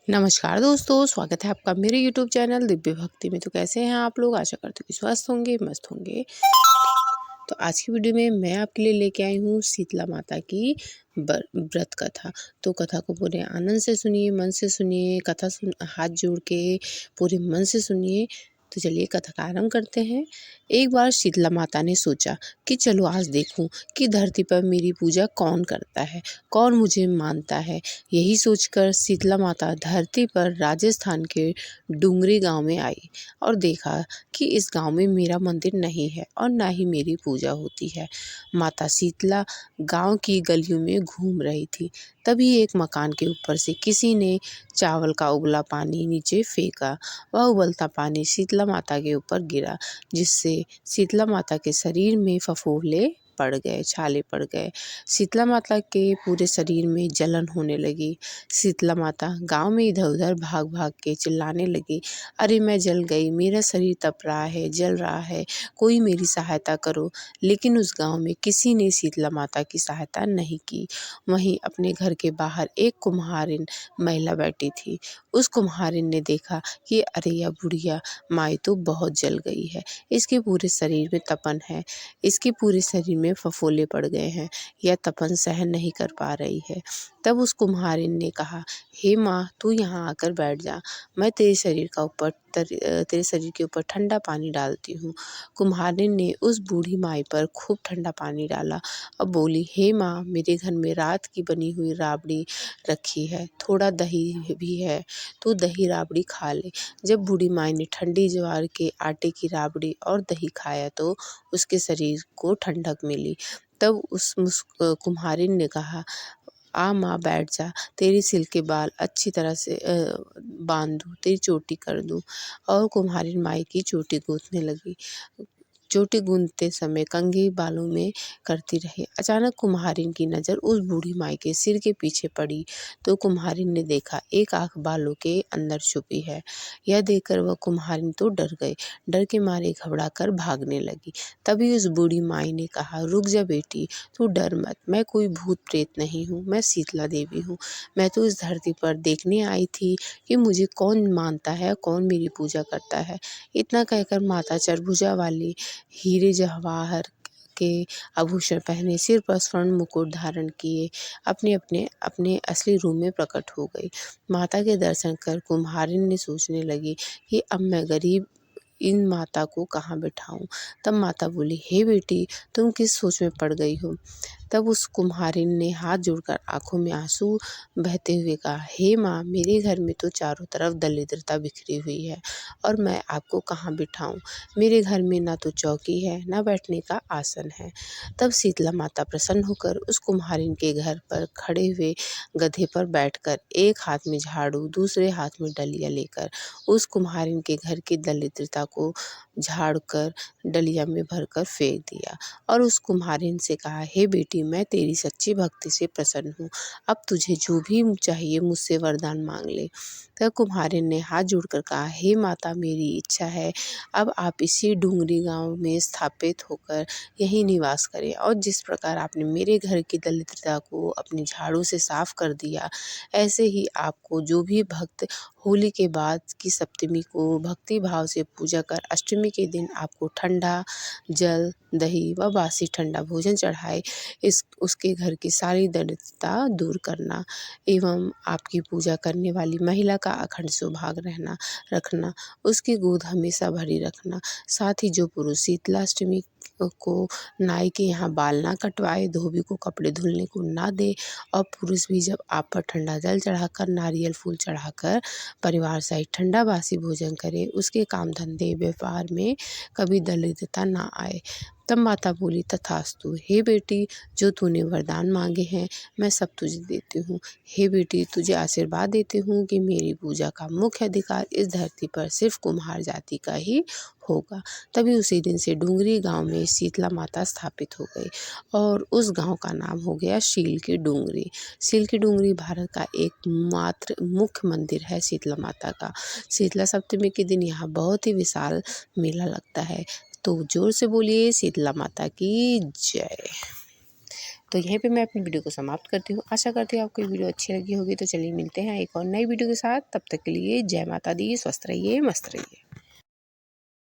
नमस्कार दोस्तों, स्वागत है आपका मेरे यूट्यूब चैनल दिव्य भक्ति में। तो कैसे हैं आप लोग? आशा करती हूँ कि स्वस्थ होंगे, मस्त होंगे। तो आज की वीडियो में मैं आपके लिए लेके आई हूँ शीतला माता की व्रत कथा। तो कथा को पूरे आनंद से सुनिए, मन से सुनिए, हाथ जोड़ के पूरे मन से सुनिए। तो चलिए कथा का आरंभ करते हैं। एक बार शीतला माता ने सोचा कि चलो आज देखूं कि धरती पर मेरी पूजा कौन करता है, कौन मुझे मानता है। यही सोचकर शीतला माता धरती पर राजस्थान के डूंगरी गांव में आई और देखा कि इस गांव में मेरा मंदिर नहीं है और ना ही मेरी पूजा होती है। माता शीतला गांव की गलियों में घूम रही थी। तभी एक मकान के ऊपर से किसी ने चावल का उबला पानी नीचे फेंका। वह उबलता पानी शीतला माता के ऊपर गिरा, जिससे शीतला माता के शरीर में फफोले पड़ गए, छाले पड़ गए। शीतला माता के पूरे शरीर में जलन होने लगी। शीतला माता गांव में इधर उधर भाग भाग के चिल्लाने लगी, अरे मैं जल गई, मेरा शरीर तप रहा है, जल रहा है, कोई मेरी सहायता करो। लेकिन उस गांव में किसी ने शीतला माता की सहायता नहीं की। वहीं अपने घर के बाहर एक कुम्हारिन महिला बैठी थी। उस कुम्हारिन ने देखा कि अरे यह बुढ़िया माई तो बहुत जल गई है, इसके पूरे शरीर में तपन है, इसके पूरे शरीर में फफोले पड़ गए हैं, यह तपन सहन नहीं कर पा रही है। तब उस कुम्हारिन ने कहा, हे माँ, तू यहाँ आकर बैठ जा, मैं तेरे शरीर के ऊपर ठंडा पानी डालती हूँ। कुम्हारिन ने उस बूढ़ी माई पर खूब ठंडा पानी डाला और बोली, हे माँ, मेरे घर में रात की बनी हुई राबड़ी रखी है, थोड़ा दही भी है, तू दही राबड़ी खा ले। जब बूढ़ी माई ने ठंडी ज्वार के आटे की राबड़ी और दही खाया तो उसके शरीर को ठंडक मिली। तब उस कुम्हारिन ने कहा, आ माँ बैठ जा, तेरी सिल के बाल अच्छी तरह से बांध दूँ, तेरी चोटी कर दूँ। और कुम्हारिन माई की चोटी गूँथने लगी। चोटी गूंथते समय कंघी बालों में करती रही। अचानक कुम्हारिन की नज़र उस बूढ़ी माई के सिर के पीछे पड़ी तो कुम्हारिन ने देखा एक आंख बालों के अंदर छुपी है। यह देखकर वह कुम्हारिन तो डर गई, डर के मारे घबरा कर भागने लगी। तभी उस बूढ़ी माई ने कहा, रुक जा बेटी, तू डर मत, मैं कोई भूत प्रेत नहीं हूँ, मैं शीतला देवी हूँ। मैं तो इस धरती पर देखने आई थी कि मुझे कौन मानता है, कौन मेरी पूजा करता है। इतना कहकर माता चरभुजा वाली हीरे जवाहर के आभूषण पहने, सिर पर स्वर्ण मुकुट धारण किए अपने अपने अपने असली रूप में प्रकट हो गई। माता के दर्शन कर कुम्हारिन ने सोचने लगी कि अब मैं गरीब इन माता को कहाँ बिठाऊं। तब माता बोली, हे बेटी, तुम किस सोच में पड़ गई हो? तब उस कुम्हारिन ने हाथ जोड़कर आंखों में आंसू बहते हुए कहा, हे माँ, मेरे घर में तो चारों तरफ दरिद्रता बिखरी हुई है और मैं आपको कहाँ बिठाऊं। मेरे घर में ना तो चौकी है, ना बैठने का आसन है। तब शीतला माता प्रसन्न होकर उस कुम्हारिन के घर पर खड़े हुए गधे पर बैठकर एक हाथ में झाड़ू, दूसरे हाथ में डलिया लेकर उस कुम्हारिन के घर की दरिद्रता को झाड़ कर डलिया में भरकर फेंक दिया और उस कुम्हारिन से कहा, हे बेटी, मैं तेरी सच्ची भक्ति से प्रसन्न हूँ, अब तुझे जो भी चाहिए मुझसे वरदान मांग ले। तब कुम्हारिन ने हाथ जोड़कर कहा, हे माता, मेरी इच्छा है अब आप इसी डूंगरी गांव में स्थापित होकर यहीं निवास करें और जिस प्रकार आपने मेरे घर की दरिद्रता को अपनी झाड़ू से साफ कर दिया, ऐसे ही आपको जो भी भक्त होली के बाद की सप्तमी को भक्ति भाव से पूजा कर अष्टमी के दिन आपको ठंडा जल, दही व बासी ठंडा भोजन चढ़ाए, उसके घर की सारी दरिद्रता दूर करना एवं आपकी पूजा करने वाली महिला का अखंड सौभाग्य रखना, उसकी गोद हमेशा भरी रखना। साथ ही जो पुरुष शीतलाष्टमी को नाई के यहाँ बाल ना कटवाए, धोबी को कपड़े धुलने को ना दे और पुरुष भी जब आप पर ठंडा जल चढ़ाकर, नारियल फूल चढ़ाकर परिवार सहित ठंडा बासी भोजन करे, उसके काम धंधे व्यापार में कभी दरिद्रता ना आए। तब माता बोली, तथास्तु। हे बेटी, जो तूने वरदान मांगे हैं मैं सब तुझे देती हूँ। हे बेटी, तुझे आशीर्वाद देती हूँ कि मेरी पूजा का मुख्य अधिकार इस धरती पर सिर्फ कुम्हार जाति का ही होगा। तभी उसी दिन से डूंगरी गांव में शीतला माता स्थापित हो गई और उस गांव का नाम हो गया शील की डूंगरी। शील की डूंगरी भारत का एकमात्र मुख्य मंदिर है शीतला माता का। शीतला सप्तमी के दिन यहाँ बहुत ही विशाल मेला लगता है। तो जोर से बोलिए शीतला माता की जय। तो यहीं पे मैं अपनी वीडियो को समाप्त करती हूँ। आशा करती हूँ आपको ये वीडियो अच्छी लगी होगी। तो चलिए मिलते हैं एक और नई वीडियो के साथ। तब तक के लिए जय माता दी, स्वस्थ रहिए, मस्त रहिए।